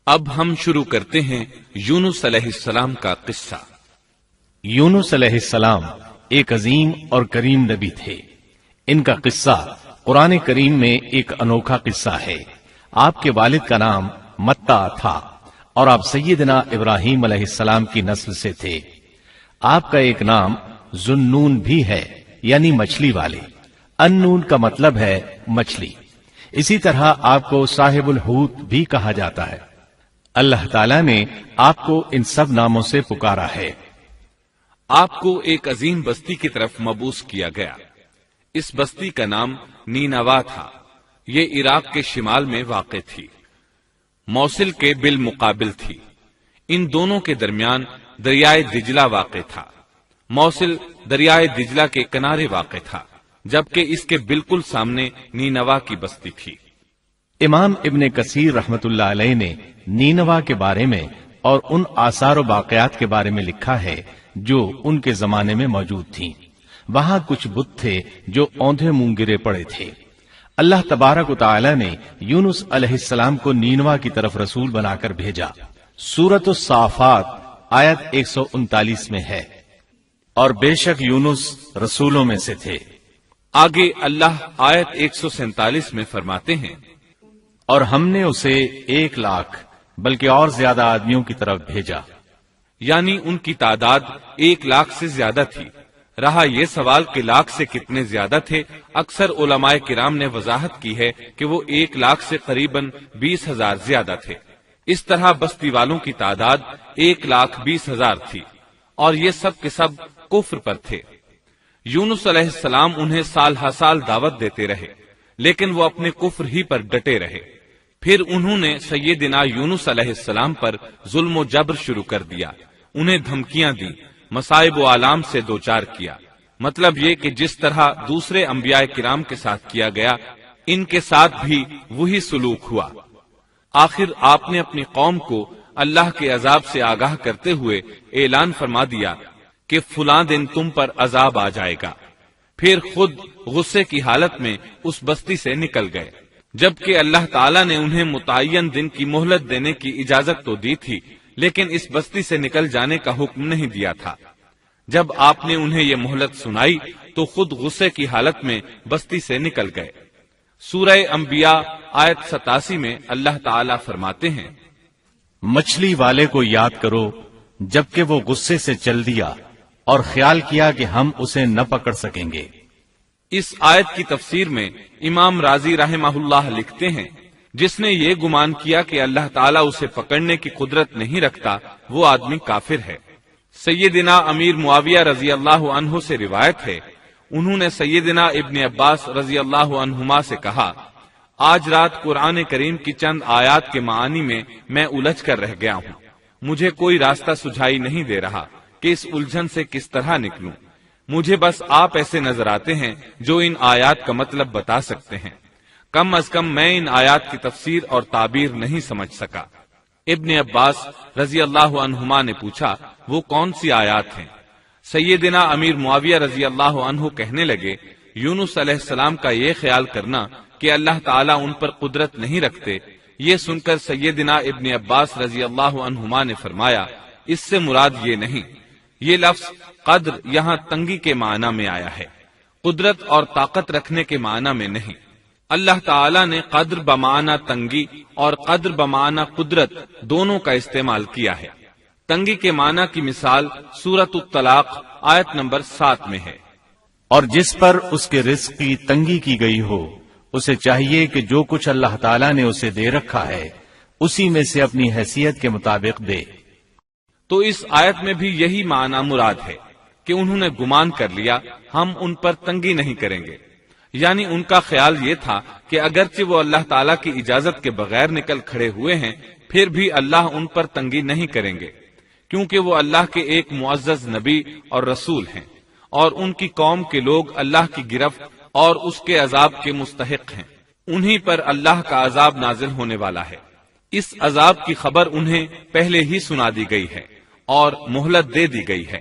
اب ہم شروع کرتے ہیں یونس علیہ السلام کا قصہ۔ یونس علیہ السلام ایک عظیم اور کریم نبی تھے۔ ان کا قصہ قرآن کریم میں ایک انوکھا قصہ ہے۔ آپ کے والد کا نام متا تھا اور آپ سیدنا ابراہیم علیہ السلام کی نسل سے تھے۔ آپ کا ایک نام ذوالنون بھی ہے، یعنی مچھلی والے۔ النون کا مطلب ہے مچھلی۔ اسی طرح آپ کو صاحب الحوت بھی کہا جاتا ہے۔ اللہ تعالیٰ نے آپ کو ان سب ناموں سے پکارا ہے۔ آپ کو ایک عظیم بستی کی طرف مبعوث کیا گیا۔ اس بستی کا نام نینوا تھا۔ یہ عراق کے شمال میں واقع تھی، موصل کے بالمقابل تھی۔ ان دونوں کے درمیان دریائے دجلہ واقع تھا۔ موصل دریائے دجلہ کے کنارے واقع تھا، جبکہ اس کے بالکل سامنے نینوا کی بستی تھی۔ امام ابن کثیر رحمت اللہ علیہ نے نینوا کے بارے میں اور ان آثار و باقیات کے بارے میں لکھا ہے جو ان کے زمانے میں موجود تھیں۔ وہاں کچھ بت تھے جو اوندھے منہ گرے پڑے تھے۔ اللہ تبارک و تعالی نے یونس علیہ السلام کو نینوا کی طرف رسول بنا کر بھیجا۔ سورۃ الصافات آیت 139 میں ہے، اور بے شک یونس رسولوں میں سے تھے۔ آگے اللہ آیت 147 میں فرماتے ہیں، اور ہم نے اسے 1,00,000 بلکہ اور زیادہ آدمیوں کی طرف بھیجا۔ یعنی ان کی تعداد 1,00,000 سے زیادہ تھی۔ رہا یہ سوال کہ لاکھ سے کتنے زیادہ تھے، اکثر علماء کرام نے وضاحت کی ہے کہ وہ 1,00,000 سے قریباً 20,000 زیادہ تھے۔ اس طرح بستی والوں کی تعداد 1,20,000 تھی، اور یہ سب کے سب کفر پر تھے۔ یونس علیہ السلام انہیں سال ہر سال دعوت دیتے رہے، لیکن وہ اپنے کفر ہی پر ڈٹے رہے۔ پھر انہوں نے سیدنا یونس علیہ السلام پر ظلم و جبر شروع کر دیا، انہیں دھمکیاں دی، مصائب و آلام سے دوچار کیا۔ مطلب یہ کہ جس طرح دوسرے انبیاء کرام کے ساتھ کیا گیا، ان کے ساتھ بھی وہی سلوک ہوا۔ آخر آپ نے اپنی قوم کو اللہ کے عذاب سے آگاہ کرتے ہوئے اعلان فرما دیا کہ فلاں دن تم پر عذاب آ جائے گا۔ پھر خود غصے کی حالت میں اس بستی سے نکل گئے، جبکہ اللہ تعالیٰ نے انہیں متعین دن کی مہلت دینے کی اجازت تو دی تھی، لیکن اس بستی سے نکل جانے کا حکم نہیں دیا تھا۔ جب آپ نے انہیں یہ مہلت سنائی تو خود غصے کی حالت میں بستی سے نکل گئے۔ سورہ انبیاء آیت 87 میں اللہ تعالیٰ فرماتے ہیں، مچھلی والے کو یاد کرو جبکہ وہ غصے سے چل دیا اور خیال کیا کہ ہم اسے نہ پکڑ سکیں گے۔ اس آیت کی تفسیر میں امام رازی رحمہ اللہ لکھتے ہیں، جس نے یہ گمان کیا کہ اللہ تعالیٰ اسے پکڑنے کی قدرت نہیں رکھتا، وہ آدمی کافر ہے۔ سیدنا امیر معاویہ رضی اللہ عنہ سے روایت ہے، انہوں نے سیدنا ابن عباس رضی اللہ عنہما سے کہا، آج رات قرآن کریم کی چند آیات کے معانی میں الجھ کر رہ گیا ہوں۔ مجھے کوئی راستہ سجھائی نہیں دے رہا کہ اس الجھن سے کس طرح نکلوں۔ مجھے بس آپ ایسے نظر آتے ہیں جو ان آیات کا مطلب بتا سکتے ہیں۔ کم از کم میں ان آیات کی تفسیر اور تعبیر نہیں سمجھ سکا۔ ابن عباس رضی اللہ عنہما نے پوچھا، وہ کون سی آیات ہیں؟ سیدنا امیر معاویہ رضی اللہ عنہ کہنے لگے، یونس علیہ السلام کا یہ خیال کرنا کہ اللہ تعالیٰ ان پر قدرت نہیں رکھتے۔ یہ سن کر سیدنا ابن عباس رضی اللہ عنہما نے فرمایا، اس سے مراد یہ نہیں۔ یہ لفظ قدر یہاں تنگی کے معنی میں آیا ہے، قدرت اور طاقت رکھنے کے معنی میں نہیں۔ اللہ تعالیٰ نے قدر بمعنی تنگی اور قدر بمعنی قدرت دونوں کا استعمال کیا ہے۔ تنگی کے معنی کی مثال سورۃ الطلاق آیت نمبر 7 میں ہے، اور جس پر اس کے رزق کی تنگی کی گئی ہو، اسے چاہیے کہ جو کچھ اللہ تعالیٰ نے اسے دے رکھا ہے اسی میں سے اپنی حیثیت کے مطابق دے۔ تو اس آیت میں بھی یہی معنی مراد ہے کہ انہوں نے گمان کر لیا ہم ان پر تنگی نہیں کریں گے، یعنی ان کا خیال یہ تھا کہ اگرچہ وہ اللہ تعالیٰ کی اجازت کے بغیر نکل کھڑے ہوئے ہیں، پھر بھی اللہ ان پر تنگی نہیں کریں گے، کیونکہ وہ اللہ کے ایک معزز نبی اور رسول ہیں، اور ان کی قوم کے لوگ اللہ کی گرفت اور اس کے عذاب کے مستحق ہیں۔ انہی پر اللہ کا عذاب نازل ہونے والا ہے۔ اس عذاب کی خبر انہیں پہلے ہی سنا دی گئی ہے اور مہلت دے دی گئی ہے،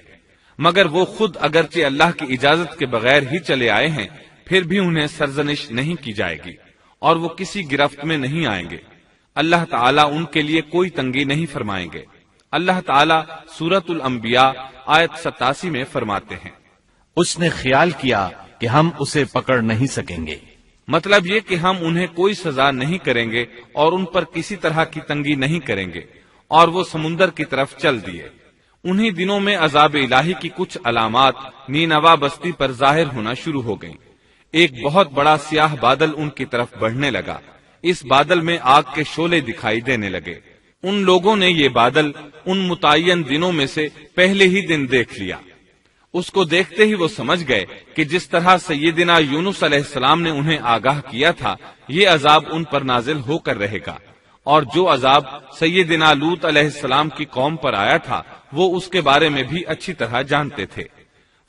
مگر وہ خود اگرچہ اللہ کی اجازت کے بغیر ہی چلے آئے ہیں، پھر بھی انہیں سرزنش نہیں کی جائے گی اور وہ کسی گرفت میں نہیں آئیں گے۔ اللہ تعالیٰ ان کے لیے کوئی تنگی نہیں فرمائیں گے۔ اللہ تعالیٰ سورۃ الانبیاء آیت 87 میں فرماتے ہیں، اس نے خیال کیا کہ ہم اسے پکڑ نہیں سکیں گے۔ مطلب یہ کہ ہم انہیں کوئی سزا نہیں کریں گے اور ان پر کسی طرح کی تنگی نہیں کریں گے، اور وہ سمندر کی طرف چل دیے۔ انہی دنوں میں عذاب الہی کی کچھ علامات نینوا بستی پر ظاہر ہونا شروع ہو گئیں۔ ایک بہت بڑا سیاہ بادل ان کی طرف بڑھنے لگا۔ اس بادل میں آگ کے شعلے دکھائی دینے لگے۔ ان لوگوں نے یہ بادل ان متعین دنوں میں سے پہلے ہی دن دیکھ لیا۔ اس کو دیکھتے ہی وہ سمجھ گئے کہ جس طرح سیدنا یونس علیہ السلام نے انہیں آگاہ کیا تھا، یہ عذاب ان پر نازل ہو کر رہے گا، اور جو عذاب سیدنا لوط علیہ السلام کی قوم پر آیا تھا وہ اس کے بارے میں بھی اچھی طرح جانتے تھے۔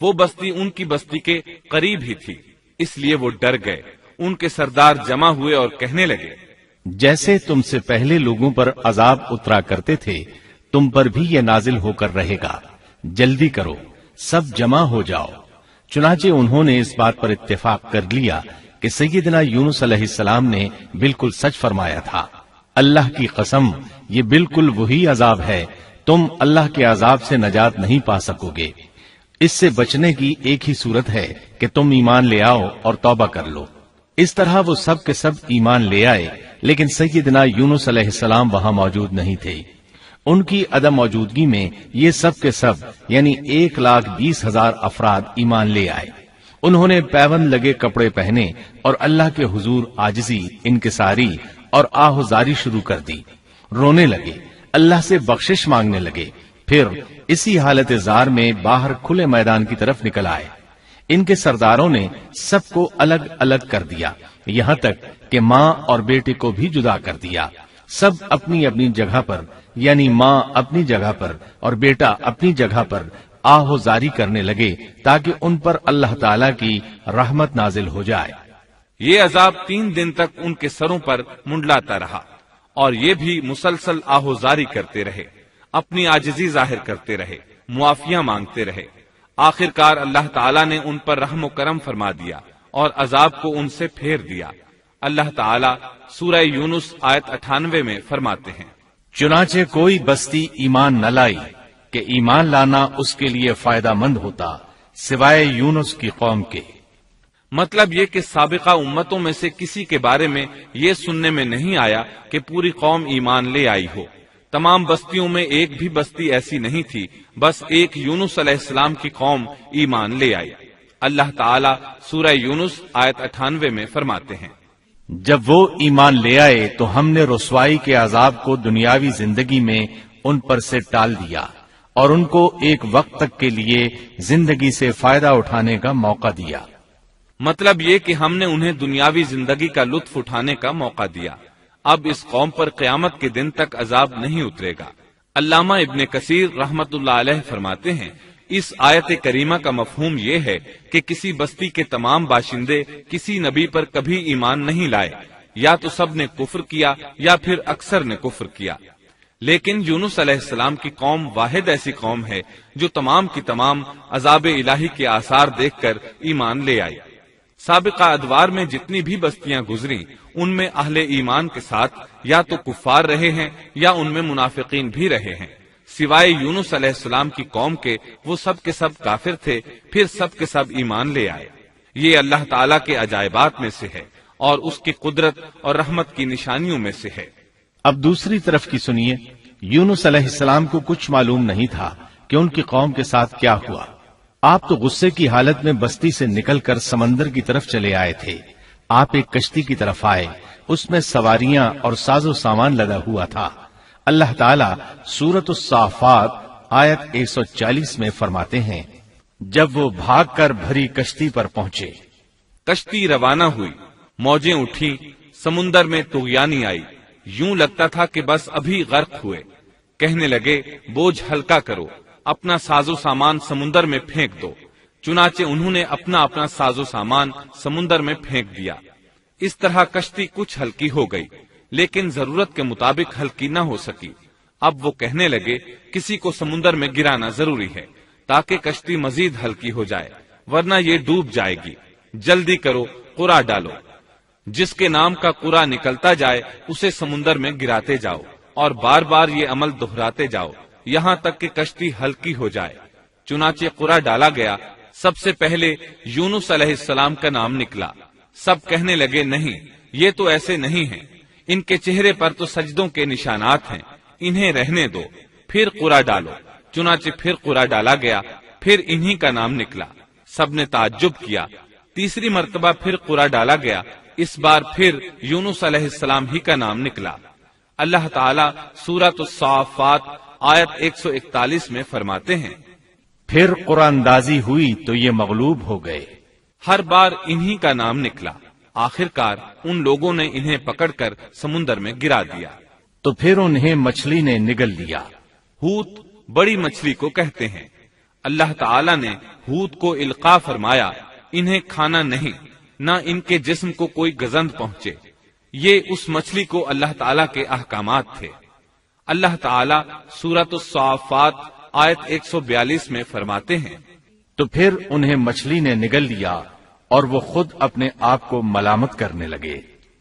وہ بستی ان کی بستی کے قریب ہی تھی، اس لیے وہ ڈر گئے۔ ان کے سردار جمع ہوئے اور کہنے لگے، جیسے تم سے پہلے لوگوں پر عذاب اترا کرتے تھے، تم پر بھی یہ نازل ہو کر رہے گا، جلدی کرو، سب جمع ہو جاؤ۔ چنانچہ انہوں نے اس بات پر اتفاق کر لیا کہ سیدنا یونس علیہ السلام نے بالکل سچ فرمایا تھا۔ اللہ کی قسم، یہ بالکل وہی عذاب ہے، تم اللہ کے عذاب سے نجات نہیں پا سکو گے۔ اس سے بچنے کی ایک ہی صورت ہے کہ تم ایمان لے آؤ اور توبہ کر لو۔ اس طرح وہ سب کے سب ایمان لے آئے، لیکن سیدنا یونس علیہ السلام وہاں موجود نہیں تھے۔ ان کی عدم موجودگی میں یہ سب کے سب یعنی 1,20,000 افراد ایمان لے آئے۔ انہوں نے پیوند لگے کپڑے پہنے اور اللہ کے حضور عاجزی، انکساری اور آہوزاری شروع کر دی، رونے لگے، اللہ سے بخشش مانگنے لگے، پھر اسی حالت زار میں باہر کھلے میدان کی طرف نکل آئے۔ ان کے سرداروں نے سب کو الگ الگ کر دیا، یہاں تک کہ ماں اور بیٹے کو بھی جدا کر دیا۔ سب اپنی اپنی جگہ پر یعنی ماں اپنی جگہ پر اور بیٹا اپنی جگہ پر آہوزاری کرنے لگے تاکہ ان پر اللہ تعالی کی رحمت نازل ہو جائے۔ یہ عذاب 3 دن تک ان کے سروں پر منڈلاتا رہا، اور یہ بھی مسلسل آہوزاری کرتے رہے، اپنی عاجزی ظاہر کرتے رہے، معافیاں مانگتے رہے۔ آخر کار اللہ تعالیٰ نے ان پر رحم و کرم فرما دیا اور عذاب کو ان سے پھیر دیا۔ اللہ تعالیٰ سورہ یونس آیت 98 میں فرماتے ہیں، چنانچہ کوئی بستی ایمان نہ لائی کہ ایمان لانا اس کے لیے فائدہ مند ہوتا سوائے یونس کی قوم کے۔ مطلب یہ کہ سابقہ امتوں میں سے کسی کے بارے میں یہ سننے میں نہیں آیا کہ پوری قوم ایمان لے آئی ہو۔ تمام بستیوں میں ایک بھی بستی ایسی نہیں تھی، بس ایک یونس علیہ السلام کی قوم ایمان لے آئی۔ اللہ تعالیٰ سورہ یونس آیت 98 میں فرماتے ہیں، جب وہ ایمان لے آئے تو ہم نے رسوائی کے عذاب کو دنیاوی زندگی میں ان پر سے ٹال دیا اور ان کو ایک وقت تک کے لیے زندگی سے فائدہ اٹھانے کا موقع دیا۔ مطلب یہ کہ ہم نے انہیں دنیاوی زندگی کا لطف اٹھانے کا موقع دیا۔ اب اس قوم پر قیامت کے دن تک عذاب نہیں اترے گا۔ علامہ ابن کثیر رحمت اللہ علیہ فرماتے ہیں، اس آیت کریمہ کا مفہوم یہ ہے کہ کسی بستی کے تمام باشندے کسی نبی پر کبھی ایمان نہیں لائے، یا تو سب نے کفر کیا یا پھر اکثر نے کفر کیا۔ لیکن یونس علیہ السلام کی قوم واحد ایسی قوم ہے جو تمام کی تمام عذاب الہی کے آثار دیکھ کر ایمان لے آئی۔ سابقہ ادوار میں جتنی بھی بستیاں گزری ان میں اہل ایمان کے ساتھ یا تو کفار رہے ہیں یا ان میں منافقین بھی رہے ہیں، سوائے یونس علیہ السلام کی قوم کے وہ سب کے سب کافر تھے، پھر سب کے سب ایمان لے آئے۔ یہ اللہ تعالیٰ کے عجائبات میں سے ہے اور اس کی قدرت اور رحمت کی نشانیوں میں سے ہے۔ اب دوسری طرف کی سنیے، یونس علیہ السلام کو کچھ معلوم نہیں تھا کہ ان کی قوم کے ساتھ کیا ہوا۔ آپ تو غصے کی حالت میں بستی سے نکل کر سمندر کی طرف چلے آئے تھے۔ آپ ایک کشتی کی طرف آئے، اس میں سواریاں اور ساز و سامان لگا ہوا تھا۔ اللہ تعالیٰ سورۃ الصافات آیت 140 میں فرماتے ہیں، جب وہ بھاگ کر بھری کشتی پر پہنچے، کشتی روانہ ہوئی، موجیں اٹھی، سمندر میں طغیانی آئی، یوں لگتا تھا کہ بس ابھی غرق ہوئے۔ کہنے لگے، بوجھ ہلکا کرو، اپنا ساز و سامان سمندر میں پھینک دو۔ چنانچہ انہوں نے اپنا اپنا ساز و سامان سمندر میں پھینک دیا۔ اس طرح کشتی کچھ ہلکی ہو گئی، لیکن ضرورت کے مطابق ہلکی نہ ہو سکی۔ اب وہ کہنے لگے، کسی کو سمندر میں گرانا ضروری ہے تاکہ کشتی مزید ہلکی ہو جائے، ورنہ یہ ڈوب جائے گی۔ جلدی کرو، قرا ڈالو۔ جس کے نام کا قرا نکلتا جائے اسے سمندر میں گراتے جاؤ اور بار بار یہ عمل دہراتے جاؤ یہاں تک کہ کشتی ہلکی ہو جائے۔ چنانچہ قرا ڈالا گیا، سب سے پہلے یونس علیہ السلام کا نام نکلا۔ سب کہنے لگے نہیں، یہ تو ایسے نہیں ہیں، ان کے چہرے پر تو سجدوں کے نشانات ہیں، انہیں رہنے دو، پھر قرا ڈالو۔ چنانچہ پھر قرا ڈالا گیا، پھر انہی کا نام نکلا۔ سب نے تعجب کیا۔ تیسری مرتبہ پھر قرا ڈالا گیا، اس بار پھر یونس علیہ السلام ہی کا نام نکلا۔ اللہ تعالیٰ سورۃ الصافات آیت 141 میں فرماتے ہیں، پھر قرآن اندازی ہوئی تو یہ مغلوب ہو گئے۔ ہر بار انہی کا نام نکلا۔ آخر کار ان لوگوں نے انہیں پکڑ کر سمندر میں گرا دیا۔ تو پھر انہیں مچھلی نے نگل لیا۔ حوت بڑی مچھلی کو کہتے ہیں۔ اللہ تعالیٰ نے حوت کو القاء فرمایا، انہیں کھانا نہیں، نہ ان کے جسم کو کوئی گزند پہنچے۔ یہ اس مچھلی کو اللہ تعالیٰ کے احکامات تھے۔ اللہ تعالیٰ سورۃ الصافات آیت 142 میں فرماتے ہیں، تو پھر انہیں مچھلی نے نگل لیا اور وہ خود اپنے آپ کو ملامت کرنے لگے۔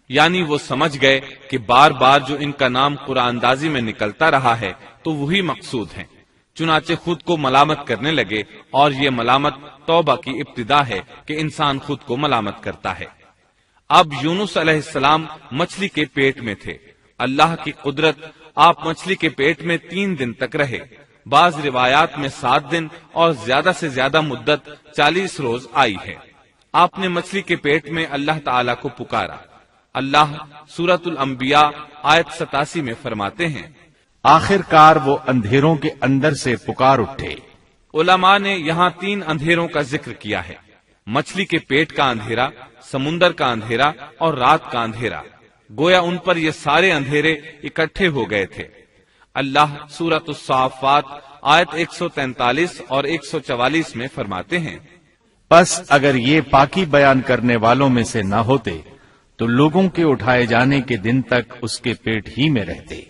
یعنی وہ سمجھ گئے کہ بار بار جو ان کا نام قرآن اندازی میں نکلتا رہا ہے تو وہی مقصود ہیں، چنانچہ خود کو ملامت کرنے لگے، اور یہ ملامت توبہ کی ابتدا ہے کہ انسان خود کو ملامت کرتا ہے۔ اب یونس علیہ السلام مچھلی کے پیٹ میں تھے۔ اللہ کی قدرت، آپ مچھلی کے پیٹ میں 3 دن تک رہے، بعض روایات میں 7 دن اور زیادہ سے زیادہ مدت 40 روز آئی ہے۔ آپ نے مچھلی کے پیٹ میں اللہ تعالیٰ کو پکارا۔ اللہ سورۃ الانبیاء آیت 87 میں فرماتے ہیں، آخر کار وہ اندھیروں کے اندر سے پکار اٹھے۔ علماء نے یہاں 3 اندھیروں کا ذکر کیا ہے، مچھلی کے پیٹ کا اندھیرا، سمندر کا اندھیرا اور رات کا اندھیرا۔ گویا ان پر یہ سارے اندھیرے اکٹھے ہو گئے تھے۔ اللہ سورۃ الصافات آیت 143 اور 144 میں فرماتے ہیں، پس اگر یہ پاکی بیان کرنے والوں میں سے نہ ہوتے تو لوگوں کے اٹھائے جانے کے دن تک اس کے پیٹ ہی میں رہتے۔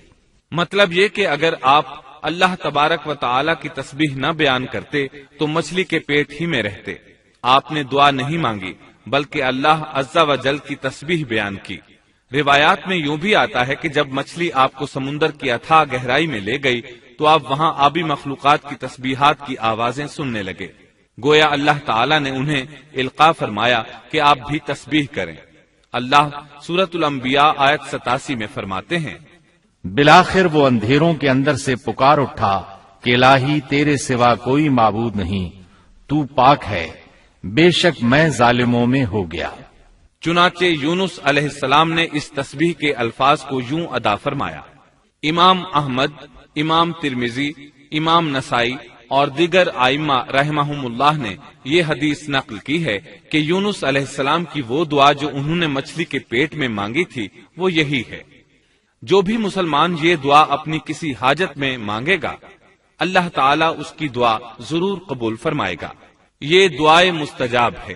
مطلب یہ کہ اگر آپ اللہ تبارک و تعالی کی تسبیح نہ بیان کرتے تو مچھلی کے پیٹ ہی میں رہتے۔ آپ نے دعا نہیں مانگی بلکہ اللہ عز و جل کی تسبیح بیان کی۔ روایات میں یوں بھی آتا ہے کہ جب مچھلی آپ کو سمندر کی اتھاہ گہرائی میں لے گئی تو آپ وہاں آبی مخلوقات کی تسبیحات کی آوازیں سننے لگے۔ گویا اللہ تعالیٰ نے انہیں القاء فرمایا کہ آپ بھی تسبیح کریں۔ اللہ سورۃ الانبیاء آیت 87 میں فرماتے ہیں، بالآخر وہ اندھیروں کے اندر سے پکار اٹھا کہ الہی تیرے سوا کوئی معبود نہیں، تو پاک ہے، بے شک میں ظالموں میں ہو گیا۔ چنانچہ یونس علیہ السلام نے اس تسبیح کے الفاظ کو یوں ادا فرمایا۔ امام احمد، امام ترمذی، امام نسائی اور دیگر ائمہ رحمہم اللہ نے یہ حدیث نقل کی ہے کہ یونس علیہ السلام کی وہ دعا جو انہوں نے مچھلی کے پیٹ میں مانگی تھی وہ یہی ہے۔ جو بھی مسلمان یہ دعا اپنی کسی حاجت میں مانگے گا، اللہ تعالیٰ اس کی دعا ضرور قبول فرمائے گا۔ یہ دعائے مستجاب ہے،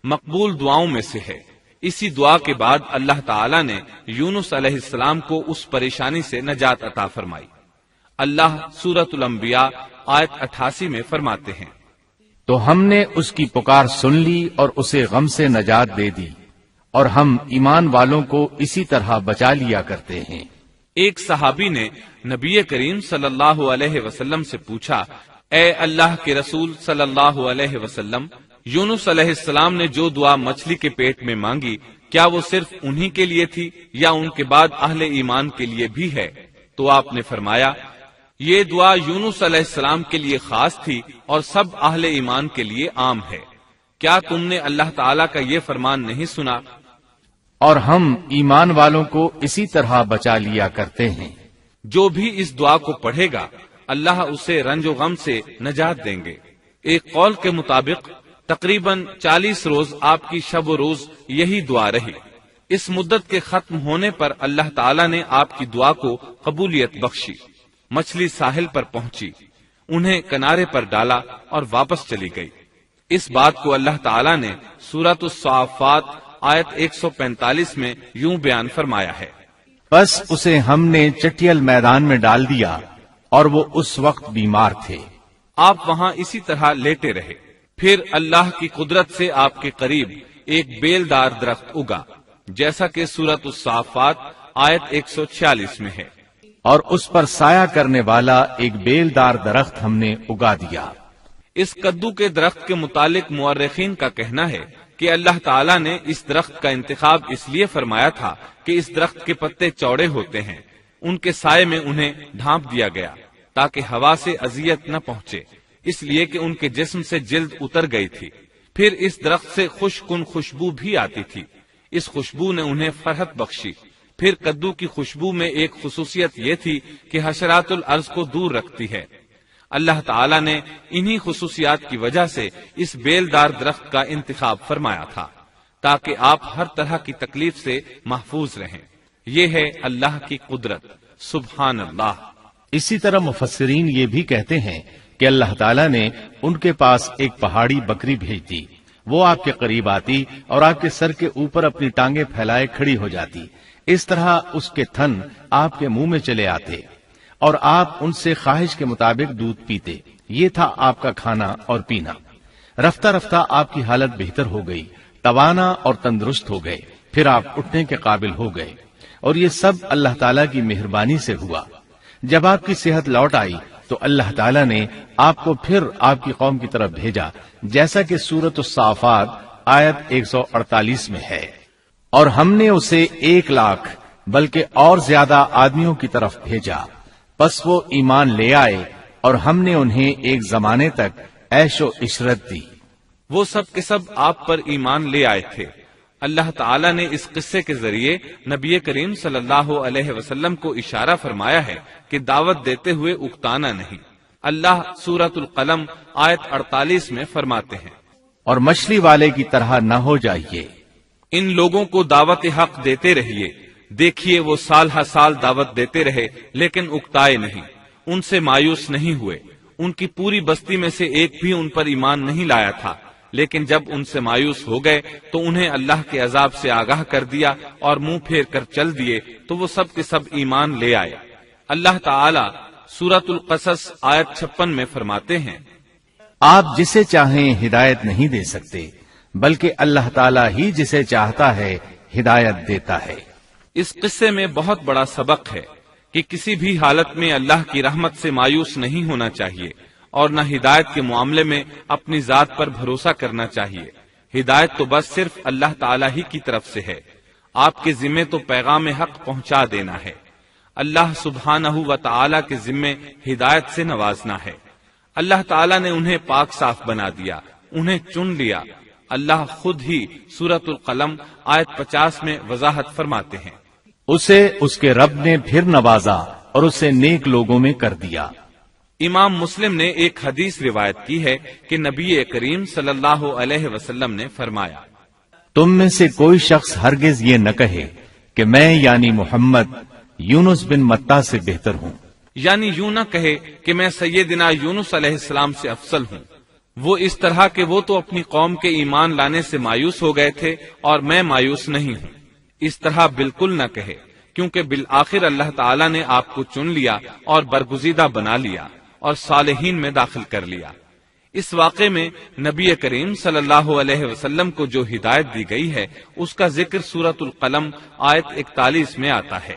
مقبول دعاؤں میں سے ہے۔ اسی دعا کے بعد اللہ تعالیٰ نے یونس علیہ السلام کو اس پریشانی سے نجات عطا فرمائی۔ اللہ سورۃ الانبیاء آیت 88 میں فرماتے ہیں، تو ہم نے اس کی پکار سن لی اور اسے غم سے نجات دے دی، اور ہم ایمان والوں کو اسی طرح بچا لیا کرتے ہیں۔ ایک صحابی نے نبی کریم صلی اللہ علیہ وسلم سے پوچھا، اے اللہ کے رسول صلی اللہ علیہ وسلم، یونس علیہ السلام نے جو دعا مچھلی کے پیٹ میں مانگی، کیا وہ صرف انہی کے لیے تھی یا ان کے بعد اہل ایمان کے لیے بھی ہے؟ تو آپ نے فرمایا، یہ دعا یونس علیہ السلام کے لیے خاص تھی اور سب اہل ایمان کے لیے عام ہے۔ کیا تم نے اللہ تعالیٰ کا یہ فرمان نہیں سنا؟ اور ہم ایمان والوں کو اسی طرح بچا لیا کرتے ہیں۔ جو بھی اس دعا کو پڑھے گا اللہ اسے رنج و غم سے نجات دیں گے۔ ایک قول کے مطابق تقریباً 40 روز آپ کی شب و روز یہی دعا رہی۔ اس مدت کے ختم ہونے پر اللہ تعالیٰ نے آپ کی دعا کو قبولیت بخشی۔ مچھلی ساحل پر پہنچی، انہیں کنارے پر ڈالا اور واپس چلی گئی۔ اس بات کو اللہ تعالیٰ نے سورۃ الصافات آیت 145 میں یوں بیان فرمایا ہے، بس اسے ہم نے چٹیل میدان میں ڈال دیا اور وہ اس وقت بیمار تھے۔ آپ وہاں اسی طرح لیٹے رہے۔ پھر اللہ کی قدرت سے آپ کے قریب ایک بیلدار درخت اگا، جیسا کہ سورۃ الصافات آیت 146 میں ہے۔ اور اس پر سایہ کرنے والا ایک بیلدار درخت ہم نے اگا دیا۔ اس کدو کے درخت کے متعلق مورخین کا کہنا ہے کہ اللہ تعالیٰ نے اس درخت کا انتخاب اس لیے فرمایا تھا کہ اس درخت کے پتے چوڑے ہوتے ہیں، ان کے سائے میں انہیں ڈھانپ دیا گیا تاکہ ہوا سے اذیت نہ پہنچے، اس لیے کہ ان کے جسم سے جلد اتر گئی تھی۔ پھر اس درخت سے خوشکن خوشبو بھی آتی تھی، اس خوشبو نے انہیں فرحت بخشی۔ پھر کدو کی خوشبو میں ایک خصوصیت یہ تھی کہ حشرات الارض کو دور رکھتی ہے۔ اللہ تعالیٰ نے انہی خصوصیات کی وجہ سے اس بیلدار درخت کا انتخاب فرمایا تھا تاکہ آپ ہر طرح کی تکلیف سے محفوظ رہیں۔ یہ ہے اللہ کی قدرت، سبحان اللہ۔ اسی طرح مفسرین یہ بھی کہتے ہیں کہ اللہ تعالیٰ نے ان کے پاس ایک پہاڑی بکری بھیج دی، وہ آپ کے قریب آتی اور آپ کے سر کے اوپر اپنی ٹانگیں پھیلائے کھڑی ہو جاتی، اس طرح اس کے تھن آپ کے منہ میں چلے آتے اور آپ ان سے خواہش کے مطابق دودھ پیتے۔ یہ تھا آپ کا کھانا اور پینا۔ رفتہ رفتہ آپ کی حالت بہتر ہو گئی، توانا اور تندرست ہو گئے، پھر آپ اٹھنے کے قابل ہو گئے، اور یہ سب اللہ تعالیٰ کی مہربانی سے ہوا۔ جب آپ کی صحت لوٹ آئی تو اللہ تعالیٰ نے آپ کو پھر آپ کی قوم کی طرف بھیجا، جیسا کہ سورۃ الصافات آیت 148 میں ہے۔ اور ہم نے اسے 1,00,000 بلکہ اور زیادہ آدمیوں کی طرف بھیجا، پس وہ ایمان لے آئے اور ہم نے انہیں ایک زمانے تک عیش و عشرت دی۔ وہ سب کے سب آپ پر ایمان لے آئے تھے۔ اللہ تعالیٰ نے اس قصے کے ذریعے نبی کریم صلی اللہ علیہ وسلم کو اشارہ فرمایا ہے کہ دعوت دیتے ہوئے اکتانا نہیں۔ اللہ سورۃ القلم آیت 48 میں فرماتے ہیں، اور مچھلی والے کی طرح نہ ہو جائیے۔ ان لوگوں کو دعوت حق دیتے رہیے، دیکھیے وہ سال ہر سال دعوت دیتے رہے لیکن اکتائے نہیں، ان سے مایوس نہیں ہوئے۔ ان کی پوری بستی میں سے ایک بھی ان پر ایمان نہیں لایا تھا، لیکن جب ان سے مایوس ہو گئے تو انہیں اللہ کے عذاب سے آگاہ کر دیا اور منہ پھیر کر چل دیے تو وہ سب کے سب ایمان لے آئے۔ اللہ تعالی سورۃ القصص آیت 56 میں فرماتے ہیں، آپ جسے چاہیں ہدایت نہیں دے سکتے، بلکہ اللہ تعالیٰ ہی جسے چاہتا ہے ہدایت دیتا ہے۔ اس قصے میں بہت بڑا سبق ہے کہ کسی بھی حالت میں اللہ کی رحمت سے مایوس نہیں ہونا چاہیے اور نہ ہدایت کے معاملے میں اپنی ذات پر بھروسہ کرنا چاہیے۔ ہدایت تو بس صرف اللہ تعالیٰ ہی کی طرف سے ہے، آپ کے ذمے تو پیغام حق پہنچا دینا ہے۔ اللہ سبحانہ و تعالیٰ کے ذمے ہدایت سے نوازنا ہے۔ اللہ تعالیٰ نے انہیں پاک صاف بنا دیا، انہیں چن لیا۔ اللہ خود ہی سورۃ القلم آیت 50 میں وضاحت فرماتے ہیں، اسے اس کے رب نے پھر نوازا اور اسے نیک لوگوں میں کر دیا۔ امام مسلم نے ایک حدیث روایت کی ہے کہ نبی کریم صلی اللہ علیہ وسلم نے فرمایا، تم میں سے کوئی شخص ہرگز یہ نہ کہے کہ میں یعنی محمد یونس بن متا سے بہتر ہوں، یعنی یوں نہ کہے کہ میں سیدنا یونس علیہ السلام سے افضل ہوں، وہ اس طرح کہ وہ تو اپنی قوم کے ایمان لانے سے مایوس ہو گئے تھے اور میں مایوس نہیں ہوں۔ اس طرح بالکل نہ کہے، کیونکہ بالآخر اللہ تعالیٰ نے آپ کو چن لیا اور برگزیدہ بنا لیا اور صالحین میں داخل کر لیا۔ اس واقعے میں نبی کریم صلی اللہ علیہ وسلم کو جو ہدایت دی گئی ہے اس کا ذکر سورۃ القلم آیت 41 میں آتا ہے،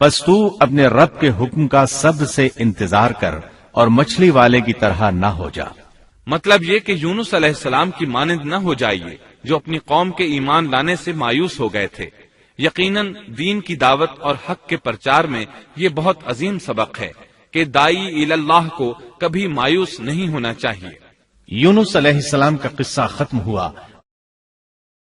پس تو اپنے رب کے حکم کا صبر سے انتظار کر اور مچھلی والے کی طرح نہ ہو جا۔ مطلب یہ کہ یونس علیہ السلام کی مانند نہ ہو جائیے جو اپنی قوم کے ایمان لانے سے مایوس ہو گئے تھے۔ یقیناً دین کی دعوت اور حق کے پرچار میں یہ بہت عظیم سبق ہے کہ داعی اللہ کو کبھی مایوس نہیں ہونا چاہیے۔ یونس علیہ السلام کا قصہ ختم ہوا